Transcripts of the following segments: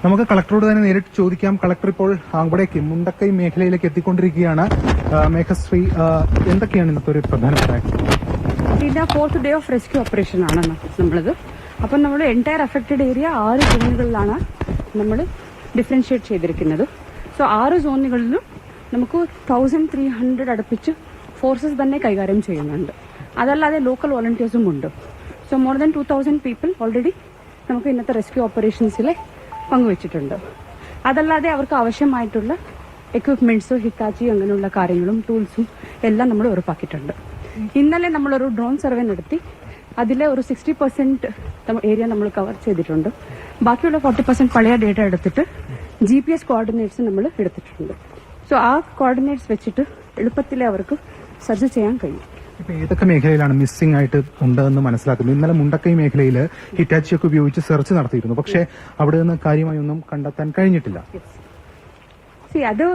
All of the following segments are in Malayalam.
നമുക്ക് കളക്ടറോട് തന്നെ നേരിട്ട് ചോദിക്കാം. കളക്ടർ ഇപ്പോൾ അവിടേക്ക് മുണ്ടക്കൈ മേഖലയിലേക്ക് എത്തിക്കൊണ്ടിരിക്കുകയാണ്. മേഘശ്രീ, എന്തൊക്കെയാണ് ഇന്നത്തെ ഒരു പ്രധാനപ്പെട്ട ഇതിന്റെ 4th day of rescue operation ആണ് നമ്മളത്. അപ്പം നമ്മൾ എൻറ്റയർ അഫക്റ്റഡ് ഏരിയ 6 സോണുകളിലാണ് നമ്മൾ ഡിഫറൻഷിയേറ്റ് ചെയ്തിരിക്കുന്നത്. സോ 6 സോണുകളിലും നമുക്ക് 1300 അടുപ്പിച്ച് ഫോഴ്സസ് തന്നെ കൈകാര്യം ചെയ്യുന്നുണ്ട്. അതല്ലാതെ ലോക്കൽ വോളണ്ടിയേഴ്സും ഉണ്ട്. So more than 2000 people already നമുക്ക് ഇന്നത്തെ റെസ്ക്യൂ ഓപ്പറേഷൻസിൽ പങ്കുവച്ചിട്ടുണ്ട്. അതല്ലാതെ അവർക്ക് ആവശ്യമായിട്ടുള്ള എക്വിപ്മെന്റ്സ്, ഹിറ്റാച്ചി അങ്ങനെയുള്ള കാര്യങ്ങളും ടൂൾസും എല്ലാം നമ്മൾ ഉറപ്പാക്കിയിട്ടുണ്ട്. ഇന്നലെ നമ്മളൊരു ഡ്രോൺ സർവേ നടത്തി. അതിലെ ഒരു 60% ഏരിയ നമ്മൾ കവർ ചെയ്തിട്ടുണ്ട്. ബാക്കിയുള്ള 40% പഴയ ഡേറ്റ എടുത്തിട്ട് GPS കോർഡിനേറ്റ്സ് നമ്മൾ എടുത്തിട്ടുണ്ട്. സോ ആ കോർഡിനേറ്റ്സ് വെച്ചിട്ട് എളുപ്പത്തിൽ അവർക്ക് സെർച്ച് ചെയ്യാൻ കഴിയും. ഇപ്പൊ ഏതൊക്കെ മേഖലയിലാണ് മിസ്സിംഗ് ആയിട്ട് ഉണ്ടെന്ന് മനസ്സിലാക്കുന്നത്? ഇന്നലെ മുണ്ടക്കൈ മേഖലയിൽ ഹിറ്റാച്ചി ഒക്കെ ഉപയോഗിച്ച് സെർച്ച് നടത്തിയിരുന്നു. പക്ഷേ അവിടെ നിന്ന് കാര്യമായി ഒന്നും കണ്ടെത്താൻ കഴിഞ്ഞിട്ടില്ല. അത്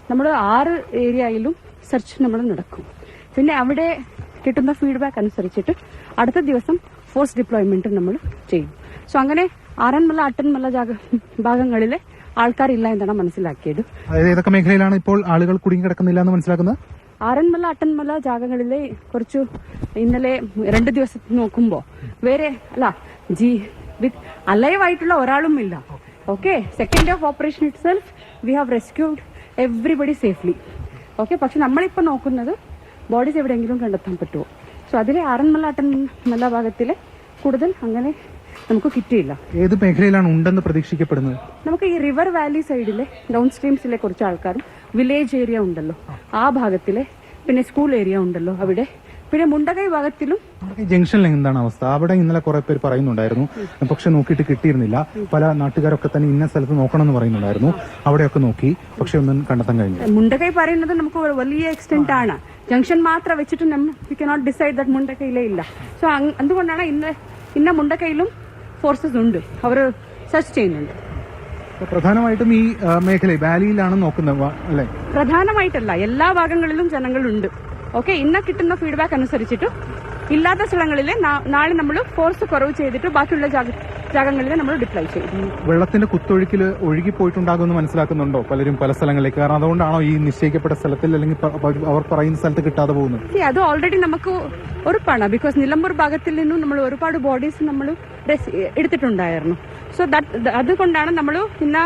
നമ്മൾ 6 ഏരിയയിലും സെർച്ച് നമ്മൾ നടക്കും. പിന്നെ അവിടെ കിട്ടുന്ന ഫീഡ്ബാക്ക് അനുസരിച്ചിട്ട് അടുത്ത ദിവസം ഫോഴ്സ് ഡിപ്ലോയ്മെന്റ് നമ്മൾ ചെയ്യും. സോ അങ്ങനെ ആറന്മുള, അട്ടന്മുള ഭാഗങ്ങളിലെ ആൾക്കാരില്ല എന്നാണ് മനസ്സിലാക്കിയത്. അതായത് ഏതൊക്കെ മേഖലയിലാണ് ഇപ്പോൾ ആളുകൾ കുടുങ്ങി കിടക്കുന്നില്ല എന്ന് മനസ്സിലാക്കുന്നത്? ആറന്മുള, അട്ടന്മുള ജാഗങ്ങളിലെ കുറച്ചു ഇന്നലെ 2 ദിവസം നോക്കുമ്പോ വേറെ വിത്ത് അലൈവ് ആയിട്ടുള്ള ഒരാളും ഇല്ല. Okay, second day of operation it self we have rescued everybody safely. Okay, പക്ഷെ നമ്മളിപ്പോൾ നോക്കുന്നത് ബോഡീസ് എവിടെയെങ്കിലും കണ്ടെത്താൻ പറ്റുമോ. സോ അതിലെ ആറന്മുള, അട്ടന്മുള ഭാഗത്തിലെ കൂടുതൽ അങ്ങനെ നമുക്ക് കിട്ടിയില്ല. ഏത് മേഖലയിലാണ് ഉണ്ടെന്ന് പ്രതീക്ഷിക്കപ്പെടുന്നത്? നമുക്ക് ഈ റിവർ വാലി സൈഡിലെ ഡൗൺ സ്ട്രീംസിലെ കുറച്ച് ആൾക്കാരും വില്ലേജ് ഏരിയ ഉണ്ടല്ലോ ആ ഭാഗത്തിലെ, പിന്നെ സ്കൂൾ ഏരിയ ഉണ്ടല്ലോ അവിടെ, പിന്നെ മുണ്ടകൈ ഭാഗത്തിലും. ജംഗ്ഷനിൽ എന്താണ് അവസ്ഥ? അവിടെ ഇന്നലെ കുറെ പേര് പറയുന്നുണ്ടായിരുന്നു, പക്ഷെ നോക്കിയിട്ട് കിട്ടിയിരുന്നില്ല. പല നാട്ടുകാരൊക്കെ തന്നെ ഇന്ന സ്ഥലത്ത് നോക്കണം എന്ന് പറയുന്നുണ്ടായിരുന്നു. അവിടെയൊക്കെ നോക്കി, പക്ഷെ ഒന്നും കണ്ടെത്താൻ കഴിഞ്ഞില്ല. മുണ്ടകൈ പറയുന്നത് നമുക്ക് വലിയ എക്സ്റ്റെന്റ് ആണ്. ജംഗ്ഷൻ മാത്രം വെച്ചിട്ട് വി കനോട്ട് ഡിസൈഡ് ദാറ്റ് മുണ്ടക്കൈയിലേ ഇല്ല. സോ അതുകൊണ്ടാണ് ഇന്ന മുണ്ടക്കൈയിലും ഫോഴ്സസ് ഉണ്ട്, അവർ സെർച്ച് ചെയ്യുന്നുണ്ട്. പ്രധാനമായിട്ടും ഈ മേഖല വാലിയിലാണ് നോക്കുന്നത് അല്ലെ? പ്രധാനമായിട്ടല്ല, എല്ലാ ഭാഗങ്ങളിലും ജനങ്ങളുണ്ട്. ഓക്കെ, ഇന്ന കിട്ടുന്ന ഫീഡ്ബാക്ക് അനുസരിച്ചിട്ട് ഇല്ലാത്ത സ്ഥലങ്ങളിലെ നാളെ നമ്മൾ ഫോഴ്സ് കുറവ് ചെയ്തിട്ട് ബാക്കിയുള്ള ജാഗങ്ങളിൽ നമ്മൾ ഡിപ്ലോയ് ചെയ്യും. വെള്ളത്തിന്റെ കുത്തൊഴുക്കിൽ ഒഴുകിപ്പോയിട്ടുണ്ടാകുമെന്ന് മനസ്സിലാക്കുന്നുണ്ടോ പലരും പല സ്ഥലങ്ങളിലേക്ക്? കാരണം അതുകൊണ്ടാണോ ഈ നിശ്ചയിക്കപ്പെട്ട സ്ഥലത്തിൽ അല്ലെങ്കിൽ അവർ പറയുന്ന സ്ഥലത്ത് കിട്ടാതെ പോകുന്നത്? അത് ഓൾറെഡി നമുക്ക് ഉറപ്പാണ്. ബിക്കോസ് നിലമ്പൂർ ഭാഗത്തിൽ നിന്നും നമ്മൾ ഒരുപാട് ബോഡീസ് നമ്മൾ എടുത്തിട്ടുണ്ടായിരുന്നു. സോ അതുകൊണ്ടാണ് നമ്മൾ ഇന്ന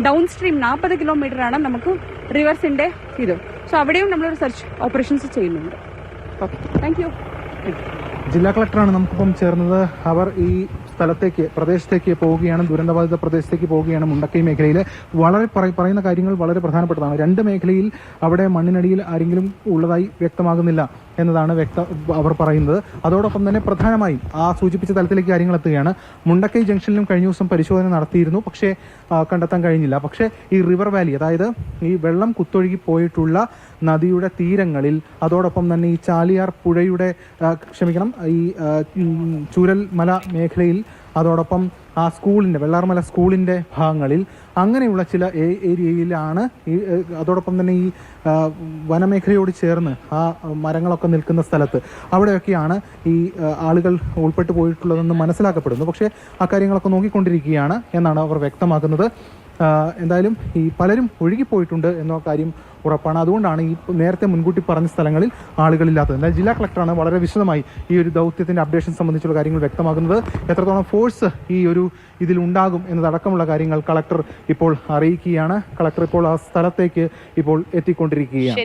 ഡൗൺ സ്ട്രീം 40 കിലോമീറ്റർ ആണ് നമുക്ക് റിവേഴ്സിന്റെ ഇത്. സോ അവിടെയും നമ്മളൊരു സെർച്ച് ഓപ്പറേഷൻസ് ചെയ്യുന്നുണ്ട്. Okay, thank you. ജില്ലാ കളക്ടറാണ് നമുക്കിപ്പം ചേർന്നത്. അവർ ഈ പ്രദേശത്തേക്ക് പോവുകയാണ്, ദുരന്തബാധിത പ്രദേശത്തേക്ക് പോവുകയാണ്. മുണ്ടക്കൈ മേഖലയിൽ വളരെ പറയുന്ന കാര്യങ്ങൾ വളരെ പ്രധാനപ്പെട്ടതാണ്. 2 മേഖലയിൽ അവിടെ മണ്ണിനടിയിൽ ആരെങ്കിലും ഉള്ളതായി വ്യക്തമാകുന്നില്ല എന്നതാണ് അവർ പറയുന്നത്. അതോടൊപ്പം തന്നെ പ്രധാനമായും ആ സൂചിപ്പിച്ച തലത്തിലേക്ക് കാര്യങ്ങൾ എത്തുകയാണ്. മുണ്ടക്കൈ ജംഗ്ഷനിലും കഴിഞ്ഞ ദിവസം പരിശോധന നടത്തിയിരുന്നു, പക്ഷേ കണ്ടെത്താൻ കഴിഞ്ഞില്ല. പക്ഷേ ഈ റിവർ വാലി, അതായത് ഈ വെള്ളം കുത്തൊഴുകി പോയിട്ടുള്ള നദിയുടെ തീരങ്ങളിൽ, അതോടൊപ്പം തന്നെ ഈ ചാലിയാർ പുഴയുടെ ഈ ചൂരൽമല മേഖലയിൽ, അതോടൊപ്പം ആ സ്കൂളിന്റെ വെള്ളാർമല സ്കൂളിന്റെ ഭാഗങ്ങളിൽ, അങ്ങനെയുള്ള ചില ഏരിയയിലാണ് അതോടൊപ്പം തന്നെ ഈ വനമേഖലയോട് ചേർന്ന് ആ മരങ്ങളൊക്കെ നിൽക്കുന്ന സ്ഥലത്ത് അവിടെയൊക്കെയാണ് ഈ ആളുകൾ ഉൾപ്പെട്ടു പോയിട്ടുള്ളതെന്ന് മനസ്സിലാക്കപ്പെടുന്നു. പക്ഷേ ആ കാര്യങ്ങളൊക്കെ നോക്കിക്കൊണ്ടിരിക്കുകയാണ് എന്നാണ് അവർ വ്യക്തമാക്കുന്നത്. എന്തായാലും ഈ പലരും ഒഴുകിപ്പോയിട്ടുണ്ട് എന്ന കാര്യം ഉറപ്പാണ്. അതുകൊണ്ടാണ് ഈ നേരത്തെ മുൻകൂട്ടി പറഞ്ഞ സ്ഥലങ്ങളിൽ ആളുകളില്ലാത്തത്. എന്നാൽ ജില്ലാ കളക്ടറാണ് വളരെ വിശദമായി ഈ ഒരു ദൗത്യത്തിന്റെ അപ്ഡേഷൻ സംബന്ധിച്ചുള്ള കാര്യങ്ങൾ വ്യക്തമാക്കുന്നത്. എത്രത്തോളം ഫോഴ്സ് ഈ ഒരു ഇതിൽ ഉണ്ടാകും എന്നതടക്കമുള്ള കാര്യങ്ങൾ കളക്ടർ ഇപ്പോൾ അറിയിക്കുകയാണ്. കളക്ടർ ഇപ്പോൾ ആ സ്ഥലത്തേക്ക് ഇപ്പോൾ എത്തിക്കൊണ്ടിരിക്കുകയാണ്.